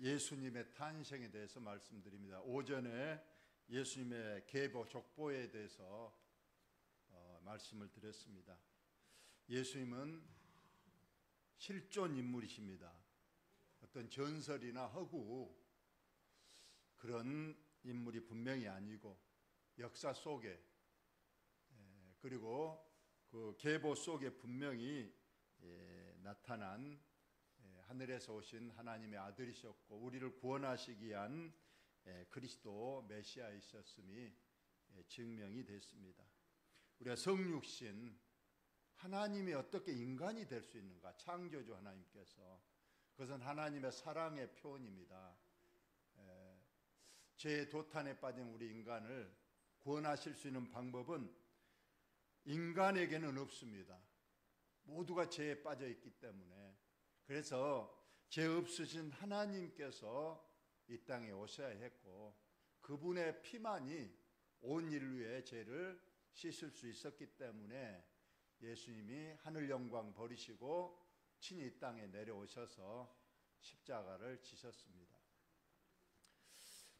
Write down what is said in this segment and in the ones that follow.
예수님의 탄생에 대해서 말씀드립니다. 오전에 예수님의 계보 족보에 대해서 말씀을 드렸습니다. 예수님은 실존 인물이십니다. 어떤 전설이나 허구 그런 인물이 분명히 아니고 역사 속에 그리고 그 계보 속에 분명히 나타난 하늘에서 오신 하나님의 아들이셨고 우리를 구원하시기 위한 그리스도 메시아이셨음이 증명이 됐습니다. 우리가 성육신 하나님이 어떻게 인간이 될 수 있는가? 창조주 하나님께서 그것은 하나님의 사랑의 표현입니다. 죄의 도탄에 빠진 우리 인간을 구원하실 수 있는 방법은 인간에게는 없습니다. 모두가 죄에 빠져 있기 때문에 그래서 죄 없으신 하나님께서 이 땅에 오셔야 했고 그분의 피만이 온 인류의 죄를 씻을 수 있었기 때문에 예수님이 하늘 영광 버리시고 친히 이 땅에 내려오셔서 십자가를 지셨습니다.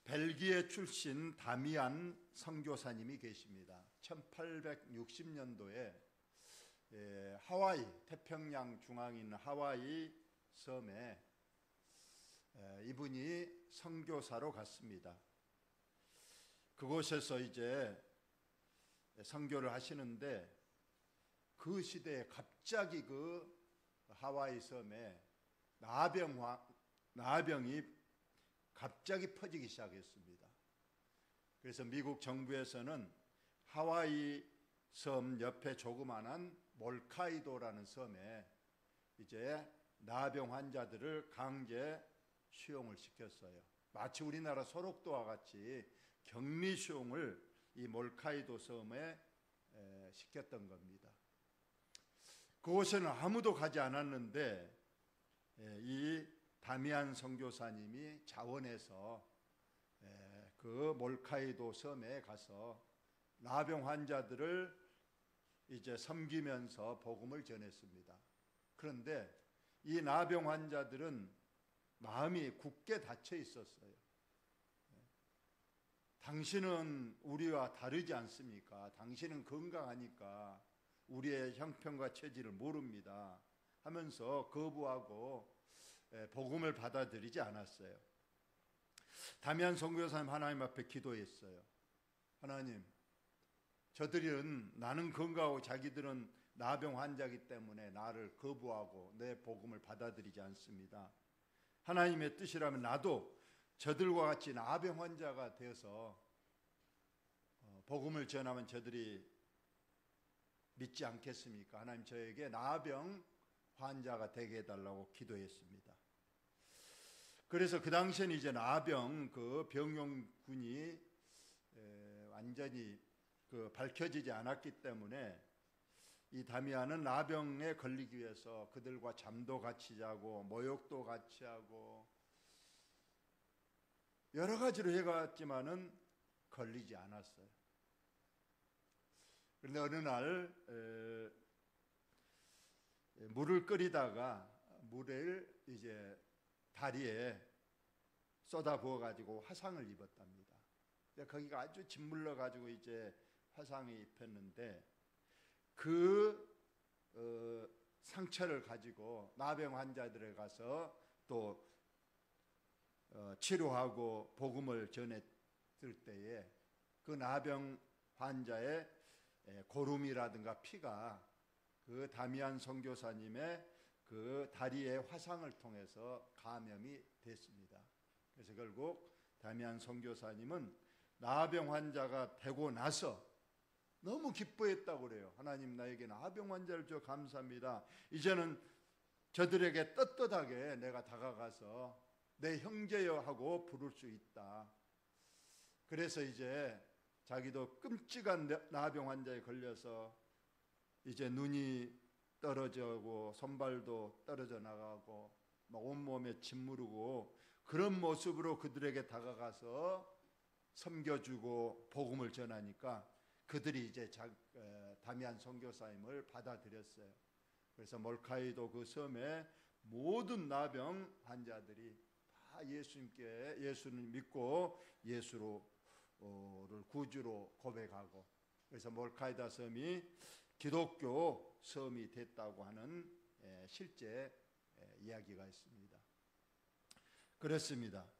벨기에 출신 다미안 선교사님이 계십니다. 1860년도에 하와이 태평양 중앙에 있는 하와이 섬에 이분이 선교사로 갔습니다. 그곳에서 이제 선교를 하시는데 그 시대에 갑자기 그 하와이 섬에 나병이 갑자기 퍼지기 시작했습니다. 그래서 미국 정부에서는 하와이 섬 옆에 조그만한 몰카이도라는 섬에 이제 나병 환자들을 강제 수용을 시켰어요. 마치 우리나라 소록도와 같이 격리 수용을 이 몰카이도 섬에 시켰던 겁니다. 그곳에는 아무도 가지 않았는데 이 다미안 선교사님이 자원해서 그 몰카이도 섬에 가서 나병 환자들을 이제 섬기면서 복음을 전했습니다. 그런데 이 나병 환자들은 마음이 굳게 닫혀 있었어요. 당신은 우리와 다르지 않습니까? 당신은 건강하니까 우리의 형편과 처지를 모릅니다 하면서 거부하고 복음을 받아들이지 않았어요. 다미안 선교사님 하나님 앞에 기도했어요. 하나님, 저들은 나는 건강하고 자기들은 나병 환자이기 때문에 나를 거부하고 내 복음을 받아들이지 않습니다. 하나님의 뜻이라면 나도 저들과 같이 나병 환자가 되어서 복음을 전하면 저들이 믿지 않겠습니까? 하나님 저에게 나병 환자가 되게 해달라고 기도했습니다. 그래서 그 당시에는 이제 나병 그 병용군이 완전히 밝혀지지 않았기 때문에 이 다미안은 나병에 걸리기 위해서 그들과 잠도 같이 자고 모욕도 같이 하고 여러 가지로 해갔지만은 걸리지 않았어요. 그런데 어느 날 물을 끓이다가 물을 이제 다리에 쏟아 부어 가지고 화상을 입었답니다. 거기가 아주 짓물러 가지고 이제 화상이 입혔는데 그 상처를 가지고 나병 환자들에 가서 또 치료하고 복음을 전했을 때에 그 나병 환자의 고름이라든가 피가 그 다미안 선교사님의 그 다리의 화상을 통해서 감염이 됐습니다. 그래서 결국 다미안 선교사님은 나병 환자가 되고 나서 너무 기뻐했다고 그래요. 하나님 나에게 나병 환자를 줘 감사합니다. 이제는 저들에게 떳떳하게 내가 다가가서 내 형제여 하고 부를 수 있다. 그래서 이제 자기도 끔찍한 나병 환자에 걸려서 이제 눈이 떨어져고 손발도 떨어져 나가고 막 온몸에 짓무르고 그런 모습으로 그들에게 다가가서 섬겨주고 복음을 전하니까 그들이 이제 다미안 선교사님을 받아들였어요. 그래서 몰카이도 그 섬에 모든 나병 환자들이 다 예수를 믿고 예수를 구주로 고백하고, 그래서 몰카이다 섬이 기독교 섬이 됐다고 하는 실제 이야기가 있습니다. 그렇습니다.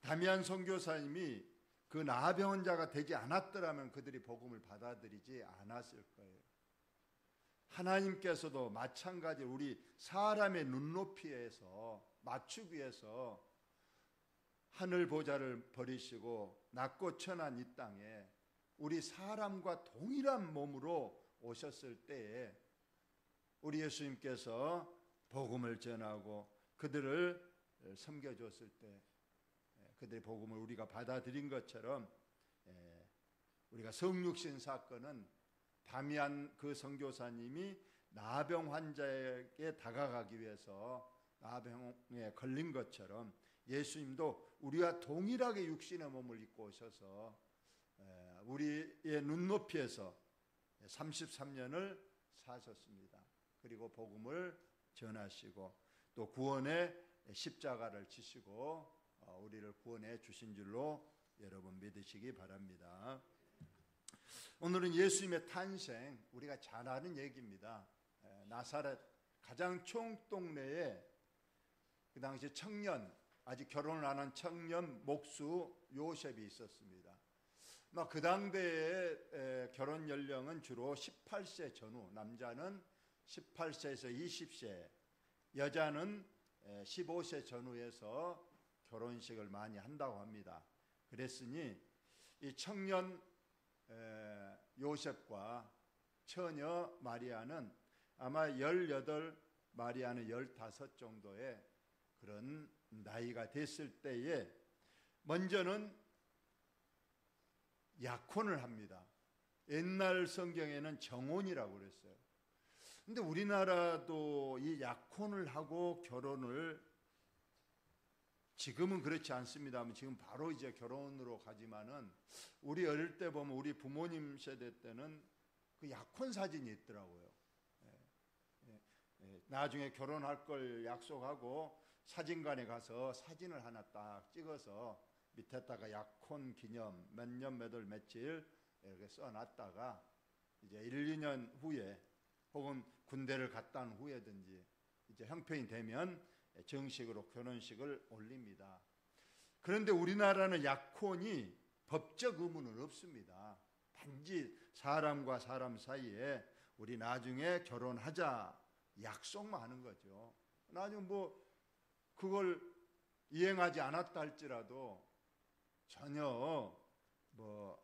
다미안 선교사님이 그 나병 환자가 되지 않았더라면 그들이 복음을 받아들이지 않았을 거예요. 하나님께서도 마찬가지로 우리 사람의 눈높이에서 맞추기 위해서 하늘 보좌를 버리시고 낮고 천한 이 땅에 우리 사람과 동일한 몸으로 오셨을 때에 우리 예수님께서 복음을 전하고 그들을 섬겨줬을 때 그들의 복음을 우리가 받아들인 것처럼 우리가 성육신 사건은 다미안 그 선교사님이 나병 환자에게 다가가기 위해서 나병에 걸린 것처럼 예수님도 우리와 동일하게 육신의 몸을 입고 오셔서 우리의 눈높이에서 33년을 사셨습니다. 그리고 복음을 전하시고 또 구원의 십자가를 지시고 우리를 구원해 주신 줄로 여러분 믿으시기 바랍니다. 오늘은 예수님의 탄생, 우리가 잘 아는 얘기입니다. 나사렛 가장 총동네에 그 당시 청년, 아직 결혼을 안 한 청년 목수 요셉이 있었습니다. 그 당대의 결혼 연령은 주로 18세 전후, 남자는 18세에서 20세, 여자는 15세 전후에서 결혼식을 많이 한다고 합니다. 그랬으니 이 청년 요셉과 처녀 마리아는 아마 18, 마리아는 15 정도의 그런 나이가 됐을 때에 먼저는 약혼을 합니다. 옛날 성경에는 정혼이라고 그랬어요. 근데 우리나라도 이 약혼을 하고 결혼을, 지금은 그렇지 않습니다만 지금 바로 이제 결혼으로 가지만은 우리 어릴 때 보면 우리 부모님 세대 때는 그 약혼 사진이 있더라고요. 나중에 결혼할 걸 약속하고 사진관에 가서 사진을 하나 딱 찍어서 밑에다가 약혼 기념 몇 년 몇 월 며칠 이렇게 써놨다가 이제 1, 2년 후에 혹은 군대를 갔다 온 후에든지 이제 형편이 되면 정식으로 결혼식을 올립니다. 그런데 우리나라는 약혼이 법적 의무는 없습니다. 단지 사람과 사람 사이에 우리 나중에 결혼하자 약속만 하는 거죠. 나중에 뭐 그걸 이행하지 않았다 할지라도 전혀 뭐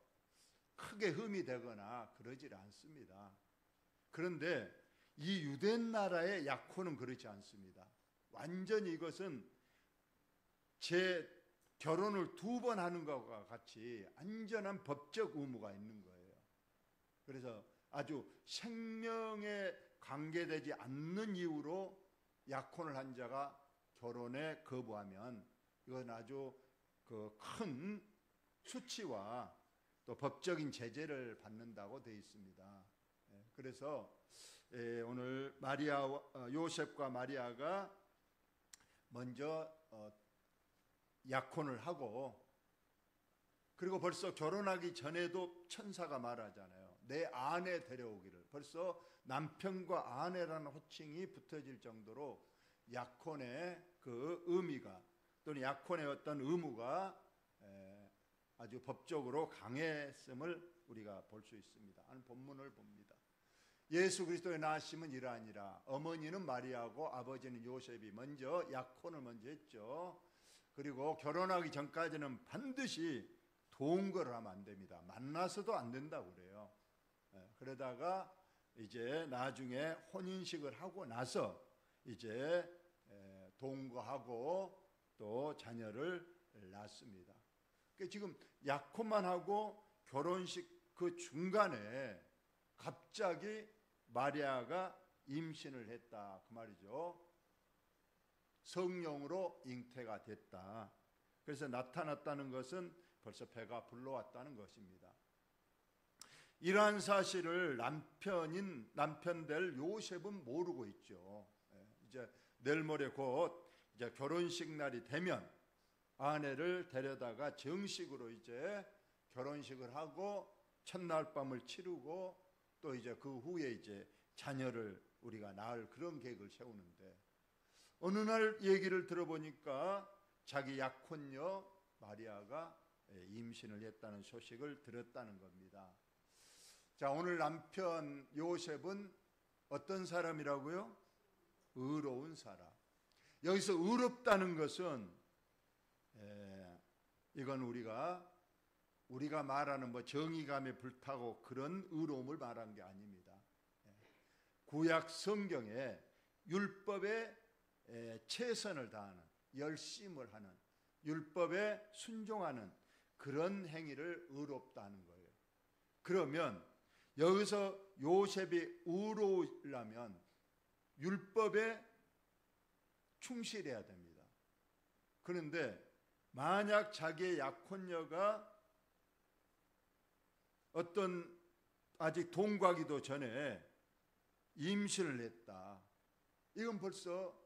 크게 흠이 되거나 그러질 않습니다. 그런데 이 유대 나라의 약혼은 그렇지 않습니다. 완전히 이것은 제 결혼을 2번 하는 것과 같이 안전한 법적 의무가 있는 거예요. 그래서 아주 생명에 관계되지 않는 이유로 약혼을 한 자가 결혼에 거부하면 이건 아주 그 큰 수치와 또 법적인 제재를 받는다고 되어 있습니다. 그래서 오늘 요셉과 마리아가 먼저 약혼을 하고, 그리고 벌써 결혼하기 전에도 천사가 말하잖아요. 내 아내 데려오기를. 벌써 남편과 아내라는 호칭이 붙어질 정도로 약혼의 그 의미가 또는 약혼의 어떤 의무가 아주 법적으로 강했음을 우리가 볼 수 있습니다. 하는 본문을 봅니다. 예수 그리스도의 낳으심은 이러하니라. 어머니는 마리아고 아버지는 요셉이 먼저 약혼을 먼저 했죠. 그리고 결혼하기 전까지는 반드시 동거를 하면 안 됩니다. 만나서도 안 된다고 그래요. 그러다가 이제 나중에 혼인식을 하고 나서 이제 동거하고 또 자녀를 낳습니다. 그러니까 지금 약혼만 하고 결혼식 그 중간에 갑자기 마리아가 임신을 했다 그 말이죠. 성령으로 잉태가 됐다. 그래서 나타났다는 것은 벌써 배가 불러왔다는 것입니다. 이러한 사실을 남편 될 요셉은 모르고 있죠. 이제 내일 모레 곧 이제 결혼식 날이 되면 아내를 데려다가 정식으로 이제 결혼식을 하고 첫날 밤을 치르고 또 이제 그 후에 이제 자녀를 우리가 낳을 그런 계획을 세우는데, 어느 날 얘기를 들어보니까 자기 약혼녀 마리아가 임신을 했다는 소식을 들었다는 겁니다. 자, 오늘 남편 요셉은 어떤 사람이라고요? 의로운 사람. 여기서 의롭다는 것은 이건 우리가 말하는 뭐 정의감에 불타고 그런 의로움을 말한 게 아닙니다. 구약 성경에 율법에 최선을 다하는, 열심을 하는, 율법에 순종하는 그런 행위를 의롭다는 거예요. 그러면 여기서 요셉이 의로우려면 율법에 충실해야 됩니다. 그런데 만약 자기의 약혼녀가 어떤 아직 동거하기도 전에 임신을 했다, 이건 벌써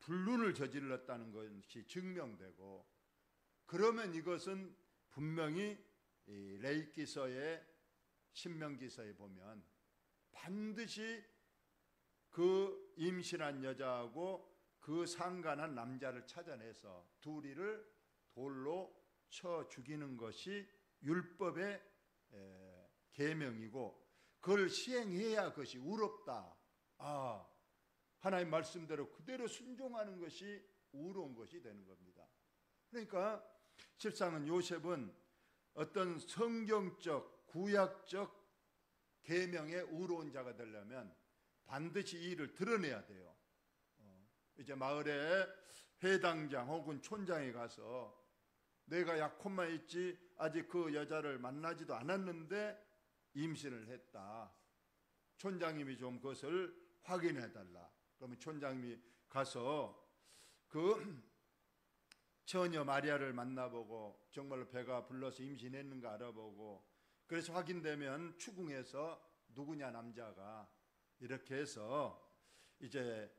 불륜을 저질렀다는 것이 증명되고, 그러면 이것은 분명히 레위기서에 신명기서에 보면 반드시 그 임신한 여자하고 그 상간한 남자를 찾아내서 둘이를 돌로 쳐 죽이는 것이 율법의 계명이고, 그걸 시행해야 그것이 의롭다. 하나님 말씀대로 그대로 순종하는 것이 의로운 것이 되는 겁니다. 그러니까 실상은 요셉은 어떤 성경적 구약적 계명의 의로운 자가 되려면 반드시 이 일을 드러내야 돼요. 이제 마을에 회당장 혹은 촌장에 가서 내가 약혼만 있지 아직 그 여자를 만나지도 않았는데 임신을 했다, 촌장님이 좀 그것을 확인해 달라. 그러면 촌장님이 가서 그 처녀 마리아를 만나보고 정말로 배가 불러서 임신했는가 알아보고, 그래서 확인되면 추궁해서 누구냐 남자가, 이렇게 해서 이제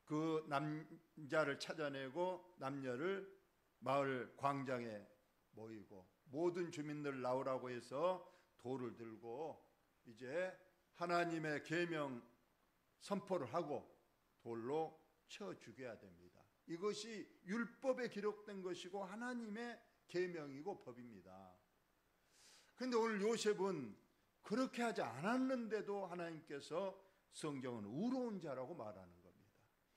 그 남자를 찾아내고 남녀를 마을 광장에 모이고 모든 주민들 나오라고 해서 돌을 들고 이제 하나님의 계명 선포를 하고 돌로 쳐 죽여야 됩니다. 이것이 율법에 기록된 것이고 하나님의 계명이고 법입니다. 그런데 오늘 요셉은 그렇게 하지 않았는데도 하나님께서 성경은 의로운 자라고 말하는 겁니다.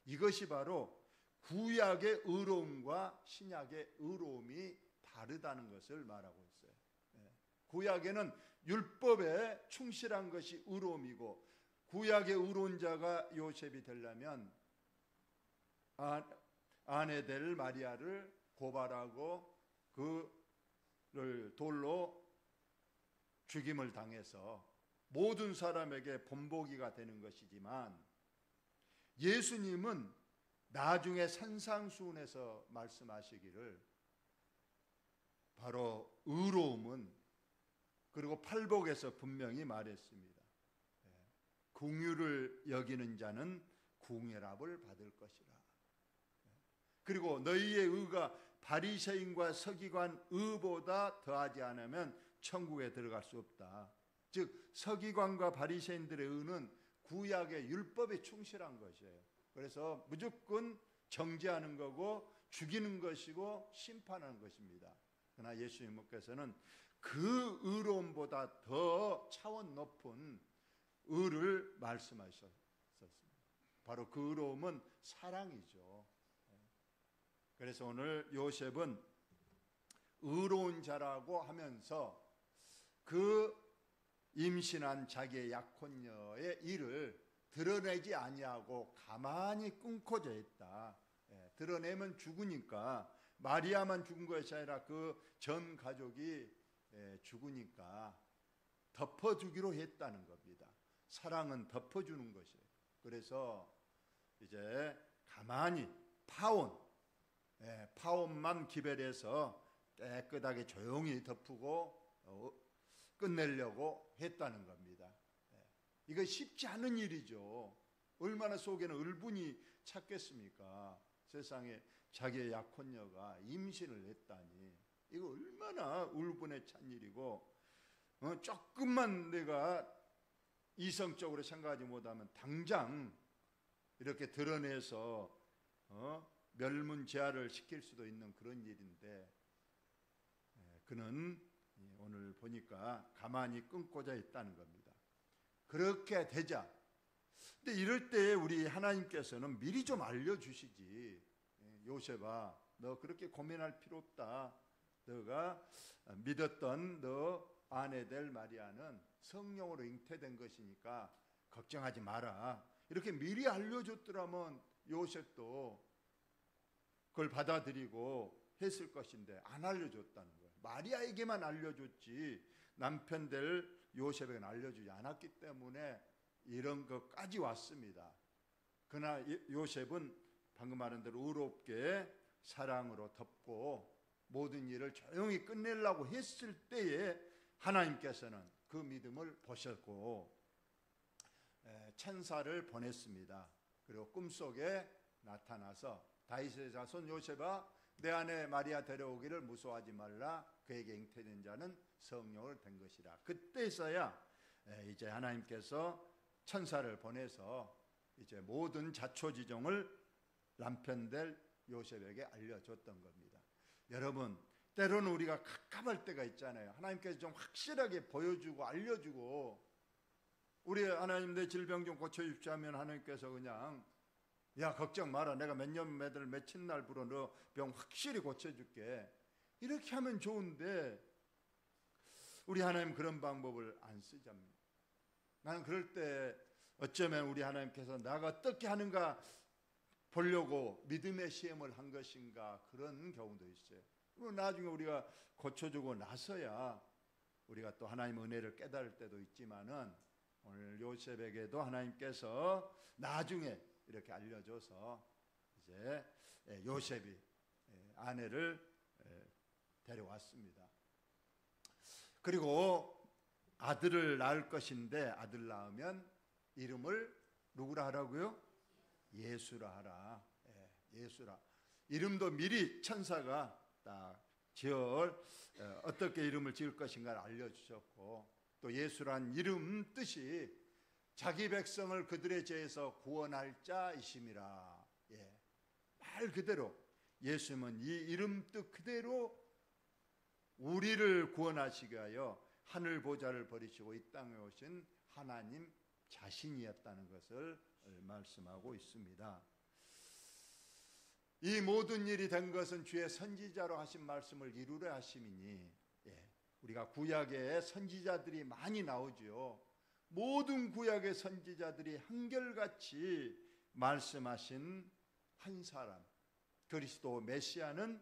이것이 바로 구약의 의로움과 신약의 의로움이 다르다는 것을 말하고 있어요. 구약에는 율법에 충실한 것이 의로움이고, 구약의 의로운 자가 요셉이 되려면 아내 될 마리아를 고발하고 그를 돌로 죽임을 당해서 모든 사람에게 본보기가 되는 것이지만, 예수님은 나중에 산상수훈에서 말씀하시기를 바로 의로움은, 그리고 팔복에서 분명히 말했습니다. 긍휼을 여기는 자는 궁예랍을 받을 것이라. 그리고 너희의 의가 바리새인과 서기관 의보다 더하지 않으면 천국에 들어갈 수 없다. 즉 서기관과 바리새인들의 의는 구약의 율법에 충실한 것이에요. 그래서 무조건 정죄하는 거고 죽이는 것이고 심판하는 것입니다. 그러나 예수님께서는 그 의로움보다 더 차원 높은 의를 말씀하셨습니다. 바로 그 의로움은 사랑이죠. 그래서 오늘 요셉은 의로운 자라고 하면서 그 임신한 자기의 약혼녀의 일을 드러내지 아니하고 가만히 끊고자 했다. 드러내면 죽으니까, 마리아만 죽은 것이 아니라 그 전 가족이 죽으니까 덮어주기로 했다는 겁니다. 사랑은 덮어주는 것이에요. 그래서 이제 가만히 파혼만 기별해서 깨끗하게 조용히 덮고 끝내려고 했다는 겁니다. 이거 쉽지 않은 일이죠. 얼마나 속에는 울분이 찼겠습니까? 세상에 자기의 약혼녀가 임신을 했다니 이거 얼마나 울분에 찬 일이고, 조금만 내가 이성적으로 생각하지 못하면 당장 이렇게 드러내서 멸문제하를 시킬 수도 있는 그런 일인데, 그는 오늘 보니까 가만히 끊고자 했다는 겁니다. 그렇게 되자, 근데 이럴 때 우리 하나님께서는 미리 좀 알려주시지. 요셉아, 너 그렇게 고민할 필요 없다. 너가 믿었던 너 아내 될 마리아는 성령으로 잉태된 것이니까 걱정하지 마라. 이렇게 미리 알려줬더라면 요셉도 그걸 받아들이고 했을 것인데 안 알려줬다는 거예요. 마리아에게만 알려줬지 남편 될 요셉에게는 알려주지 않았기 때문에 이런 것까지 왔습니다. 그러나 요셉은 방금 말한 대로 의롭게 사랑으로 덮고 모든 일을 조용히 끝내려고 했을 때에 하나님께서는 그 믿음을 보셨고 천사를 보냈습니다. 그리고 꿈속에 나타나서 다윗의 자손 요셉아, 내 아내 마리아 데려오기를 무서워하지 말라. 그에게 잉태된 자는 성령을 된 것이라. 그때서야 이제 하나님께서 천사를 보내서 이제 모든 자초지종을 남편 될 요셉에게 알려줬던 겁니다. 여러분, 때로는 우리가 갑갑할 때가 있잖아요. 하나님께서 좀 확실하게 보여주고 알려주고, 우리 하나님 내 질병 좀 고쳐주십시오 하면 하나님께서 그냥 야 걱정 마라, 내가 몇 년 몇월 며칠 날부로 너 병 확실히 고쳐줄게, 이렇게 하면 좋은데 우리 하나님 그런 방법을 안 쓰잖아요. 나는 그럴 때 어쩌면 우리 하나님께서 나가 어떻게 하는가 보려고 믿음의 시험을 한 것인가, 그런 경우도 있어요. 나중에 우리가 고쳐주고 나서야 우리가 또 하나님의 은혜를 깨달을 때도 있지만은, 오늘 요셉에게도 하나님께서 나중에 이렇게 알려줘서 이제 요셉이 아내를 데려왔습니다. 그리고 아들을 낳을 것인데, 아들 낳으면 이름을 누구라 하라고요? 예수라 하라. 예수라. 이름도 미리 천사가 딱 어떻게 이름을 지을 것인가를 알려주셨고, 또 예수란 이름 뜻이 자기 백성을 그들의 죄에서 구원할 자이심이라. 말 그대로 예수님은 이 이름 뜻 그대로 우리를 구원하시기 위하여 하늘 보좌를 버리시고 이 땅에 오신 하나님 자신이었다는 것을 말씀하고 있습니다. 이 모든 일이 된 것은 주의 선지자로 하신 말씀을 이루려 하심이니, 우리가 구약에 선지자들이 많이 나오죠. 모든 구약의 선지자들이 한결같이 말씀하신 한 사람, 그리스도 메시아는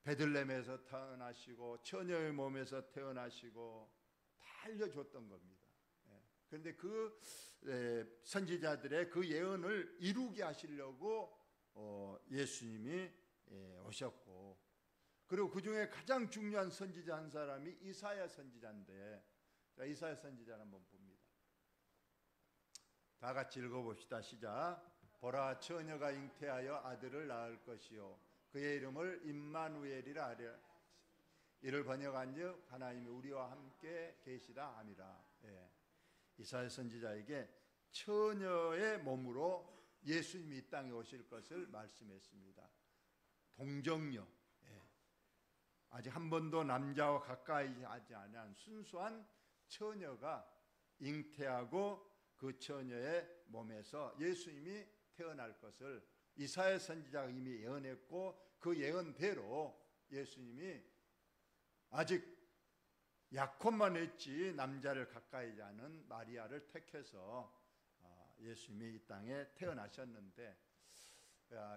베들레헴에서 태어나시고 처녀의 몸에서 태어나시고 다 알려줬던 겁니다. 그런데 그 선지자들의 그 예언을 이루게 하시려고 예수님이 오셨고, 그리고 그 중에 가장 중요한 선지자 한 사람이 이사야 선지자인데, 이사야 선지자를 한번 봅니다. 다 같이 읽어봅시다. 시작. 보라, 처녀가 잉태하여 아들을 낳을 것이요 그의 이름을 임마누엘이라 하리라. 이를 번역한즉 하나님이 우리와 함께 계시다 함이라. 이사야 선지자에게 처녀의 몸으로 예수님이 이 땅에 오실 것을 말씀했습니다. 동정녀, 아직 한 번도 남자와 가까이 하지 않은 순수한 처녀가 잉태하고 그 처녀의 몸에서 예수님이 태어날 것을 이사야 선지자가 이미 예언했고, 그 예언대로 예수님이 아직 약혼만 했지 남자를 가까이 하지 않은 마리아를 택해서 예수님이 이 땅에 태어나셨는데,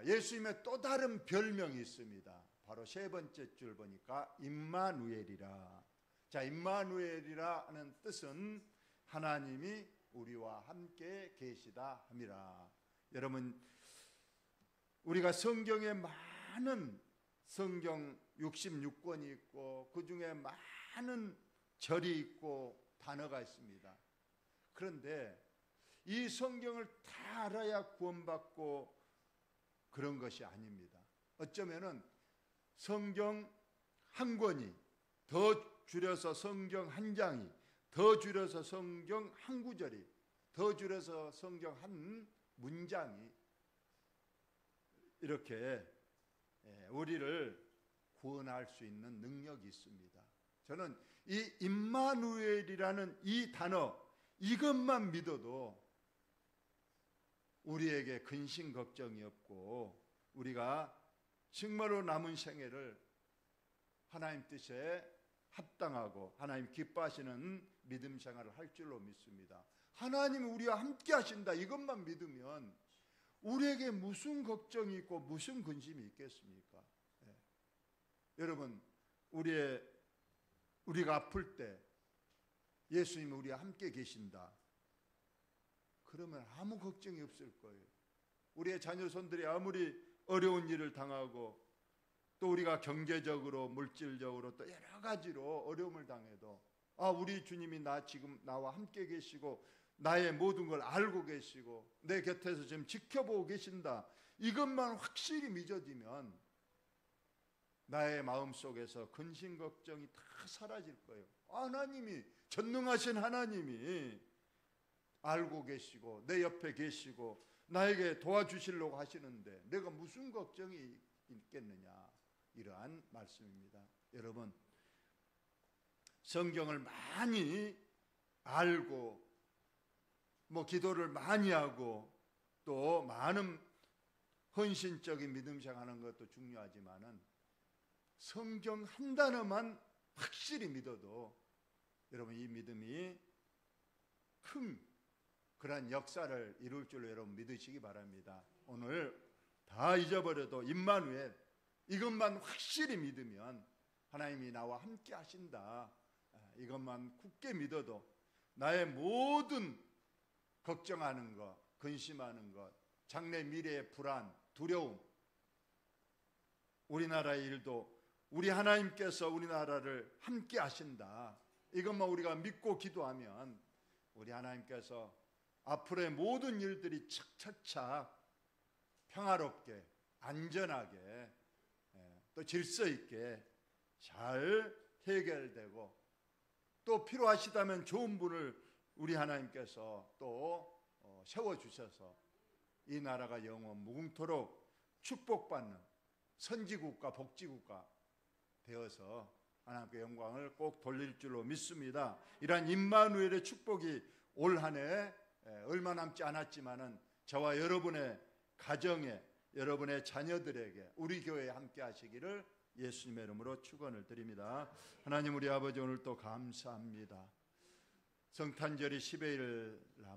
예수님의 또 다른 별명이 있습니다. 바로 세 번째 줄 보니까 임마누엘이라. 자, 임마누엘이라 하는 뜻은 하나님이 우리와 함께 계시다 함이라. 여러분, 우리가 성경에 많은 성경 66권이 있고 그 중에 많은 절이 있고 단어가 있습니다. 그런데 이 성경을 다 알아야 구원받고 그런 것이 아닙니다. 어쩌면은 성경 한 권이, 더 줄여서 성경 한 장이, 더 줄여서 성경 한 구절이, 더 줄여서 성경 한 문장이 이렇게 우리를 구원할 수 있는 능력이 있습니다. 저는 이 임마누엘이라는 이 단어, 이것만 믿어도 우리에게 근심 걱정이 없고 우리가 정말로 남은 생애를 하나님 뜻에 합당하고 하나님 기뻐하시는 믿음 생활을 할 줄로 믿습니다. 하나님이 우리와 함께 하신다, 이것만 믿으면 우리에게 무슨 걱정이 있고 무슨 근심이 있겠습니까? 여러분, 우리가 아플 때 예수님이 우리와 함께 계신다, 그러면 아무 걱정이 없을 거예요. 우리의 자녀손들이 아무리 어려운 일을 당하고 또 우리가 경제적으로 물질적으로 또 여러 가지로 어려움을 당해도 우리 주님이 지금 나와 함께 계시고 나의 모든 걸 알고 계시고 내 곁에서 지금 지켜보고 계신다, 이것만 확실히 믿어지면 나의 마음속에서 근심 걱정이 다 사라질 거예요. 하나님이, 전능하신 하나님이 알고 계시고 내 옆에 계시고 나에게 도와주시려고 하시는데 내가 무슨 걱정이 있겠느냐, 이러한 말씀입니다. 여러분, 성경을 많이 알고 기도를 많이 하고 또 많은 헌신적인 믿음 생활하는 것도 중요하지만은 성경 한 단어만 확실히 믿어도 여러분 이 믿음이 큰 그러한 역사를 이룰 줄로 여러분 믿으시기 바랍니다. 오늘 다 잊어버려도 임마누엘, 이것만 확실히 믿으면 하나님이 나와 함께 하신다, 이것만 굳게 믿어도 나의 모든 걱정하는 것, 근심하는 것, 장래 미래의 불안, 두려움, 우리나라의 일도 우리 하나님께서 우리나라를 함께 하신다, 이것만 우리가 믿고 기도하면 우리 하나님께서 앞으로의 모든 일들이 착착착 평화롭게 안전하게 또 질서 있게 잘 해결되고 또 필요하시다면 좋은 분을 우리 하나님께서 또 세워주셔서 이 나라가 영원 무궁토록 축복받는 선지국가 복지국가 되어서 하나님께 영광을 꼭 돌릴 줄로 믿습니다. 이러한 임마누엘의 축복이 올 한 해 얼마 남지 않았지만은 저와 여러분의 가정에, 여러분의 자녀들에게, 우리 교회에 함께 하시기를 예수님의 이름으로 축원을 드립니다. 하나님, 우리 아버지 오늘 또 감사합니다. 성탄절이 10여일 남아